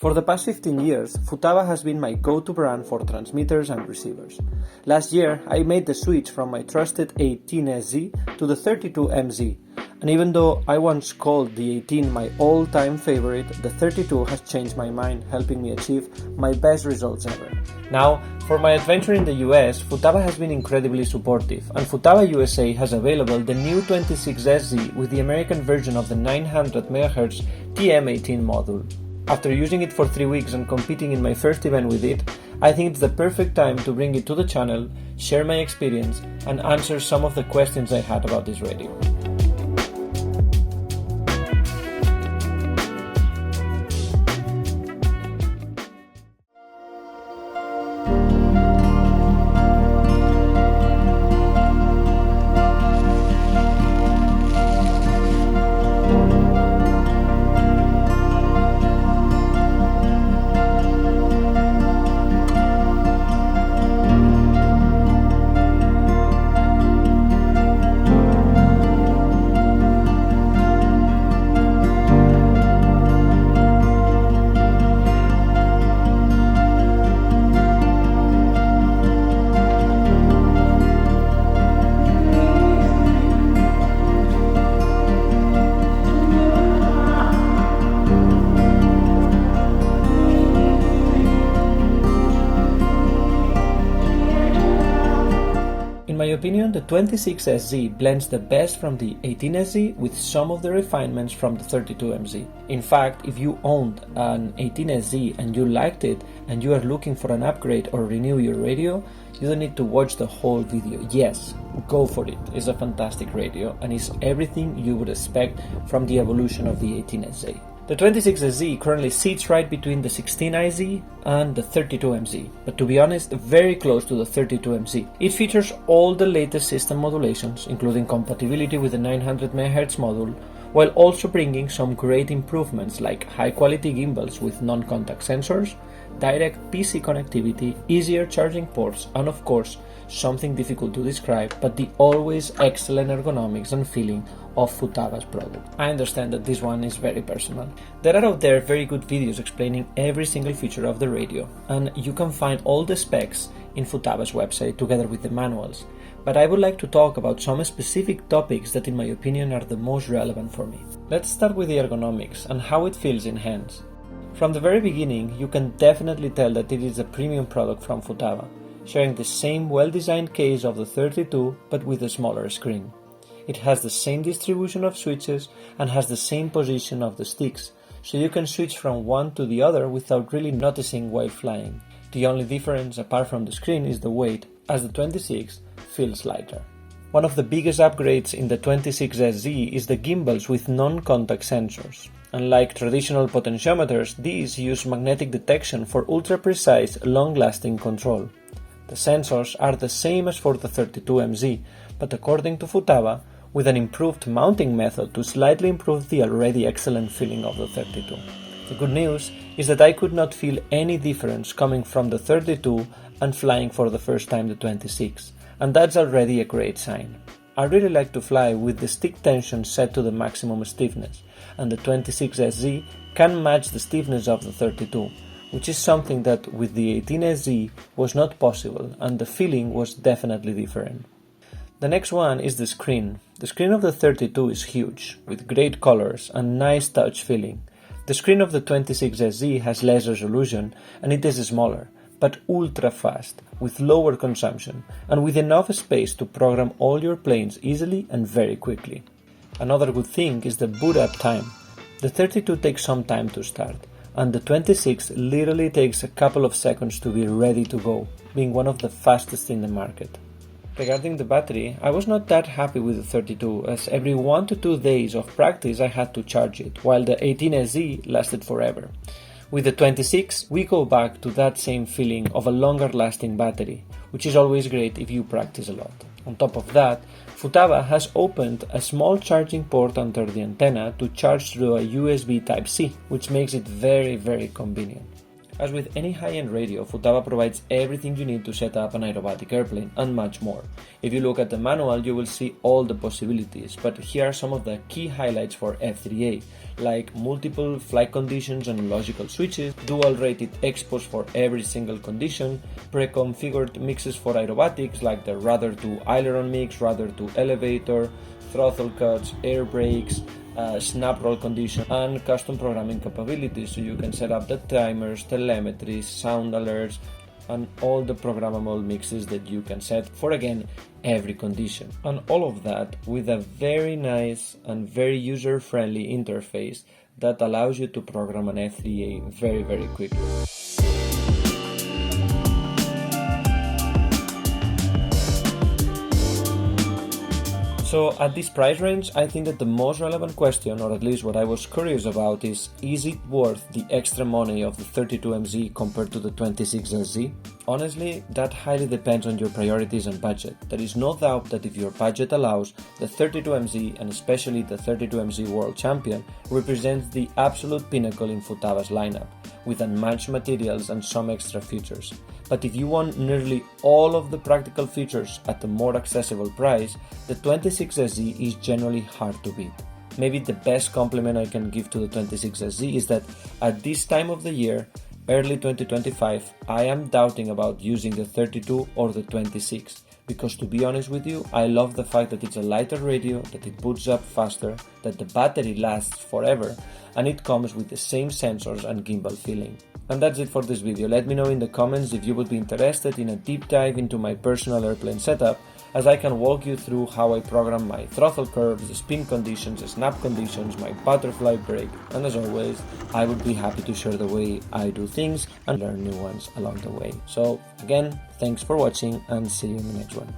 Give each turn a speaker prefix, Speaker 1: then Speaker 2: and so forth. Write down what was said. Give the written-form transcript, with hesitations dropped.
Speaker 1: For the past 15 years, Futaba has been my go-to brand for transmitters and receivers. Last year, I made the switch from my trusted 18SZ to the 32MZ, and even though I once called the 18 my all-time favorite, the 32 has changed my mind, helping me achieve my best results ever. Now, for my adventure in the US, Futaba has been incredibly supportive, and Futaba USA has available the new 26SZ with the American version of the 900 MHz TM18 module. After using it for 3 weeks and competing in my first event with it, I think it's the perfect time to bring it to the channel, share my experience, and answer some of the questions I had about this radio. In my opinion, the 26SZ blends the best from the 18SZ with some of the refinements from the 32MZ. In fact, if you owned an 18SZ and you liked it and you are looking for an upgrade or renew your radio, you don't need to watch the whole video. Yes, go for it. It's a fantastic radio and it's everything you would expect from the evolution of the 18SZ. The 26SZ currently sits right between the 16IZ and the 32MZ, but to be honest, very close to the 32MZ. It features all the latest system modulations, including compatibility with the 900 MHz module, while also bringing some great improvements like high-quality gimbals with non-contact sensors, direct PC connectivity, easier charging ports, and of course, something difficult to describe, but the always excellent ergonomics and feeling of Futaba's product. I understand that this one is very personal. There are out there very good videos explaining every single feature of the radio, and you can find all the specs in Futaba's website together with the manuals. But I would like to talk about some specific topics that in my opinion are the most relevant for me. Let's start with the ergonomics and how it feels in hands. From the very beginning, you can definitely tell that it is a premium product from Futaba, sharing the same well-designed case of the 32 but with a smaller screen. It has the same distribution of switches and has the same position of the sticks, so you can switch from one to the other without really noticing while flying. The only difference apart from the screen is the weight, as the 26 feels lighter. One of the biggest upgrades in the 26SZ is the gimbals with non-contact sensors. Unlike traditional potentiometers, these use magnetic detection for ultra-precise, long-lasting control. The sensors are the same as for the 32MZ, but according to Futaba, with an improved mounting method to slightly improve the already excellent feeling of the 32. The good news is that I could not feel any difference coming from the 32 and flying for the first time the 26, and that's already a great sign. I really like to fly with the stick tension set to the maximum stiffness, and the 26SZ can match the stiffness of the 32, which is something that with the 18SZ was not possible, and the feeling was definitely different. The next one is the screen. The screen of the 32 is huge, with great colors and nice touch feeling. The screen of the 26SZ has less resolution and it is smaller, but ultra fast, with lower consumption, and with enough space to program all your planes easily and very quickly. Another good thing is the boot up time. The 32 takes some time to start, and the 26 literally takes a couple of seconds to be ready to go, being one of the fastest in the market. Regarding the battery, I was not that happy with the 32, as every 1 to 2 days of practice I had to charge it, while the 18SZ lasted forever. With the 26, we go back to that same feeling of a longer lasting battery, which is always great if you practice a lot. On top of that, Futaba has opened a small charging port under the antenna to charge through a USB Type-C, which makes it very convenient. As with any high-end radio, Futaba provides everything you need to set up an aerobatic airplane and much more. If you look at the manual, you will see all the possibilities, but here are some of the key highlights for F3A, like multiple flight conditions and logical switches, dual-rated expos for every single condition, pre-configured mixes for aerobatics like the rudder to aileron mix, rudder to elevator, throttle cuts, air brakes, snap roll condition, and custom programming capabilities, so you can set up the timers, telemetry, sound alerts, and all the programmable mixes that you can set for, again, every condition. And all of that with a very nice and very user-friendly interface that allows you to program an F3A very, very quickly. So at this price range, I think that the most relevant question, or at least what I was curious about, is it worth the extra money of the 32MZ compared to the 26SZ? Honestly, that highly depends on your priorities and budget. There is no doubt that if your budget allows, the 32MZ, and especially the 32MZ World Champion, represents the absolute pinnacle in Futaba's lineup, with unmatched materials and some extra features. But if you want nearly all of the practical features at a more accessible price, the 26SZ is generally hard to beat. Maybe the best compliment I can give to the 26SZ is that at this time of the year, early 2025, I am doubting about using the 32 or the 26, because to be honest with you, I love the fact that it's a lighter radio, that it boots up faster, that the battery lasts forever, and it comes with the same sensors and gimbal feeling. And that's it for this video. Let me know in the comments if you would be interested in a deep dive into my personal airplane setup, as I can walk you through how I program my throttle curves, the spin conditions, the snap conditions, my butterfly brake, and as always, I would be happy to share the way I do things and learn new ones along the way. So again, thanks for watching and see you in the next one.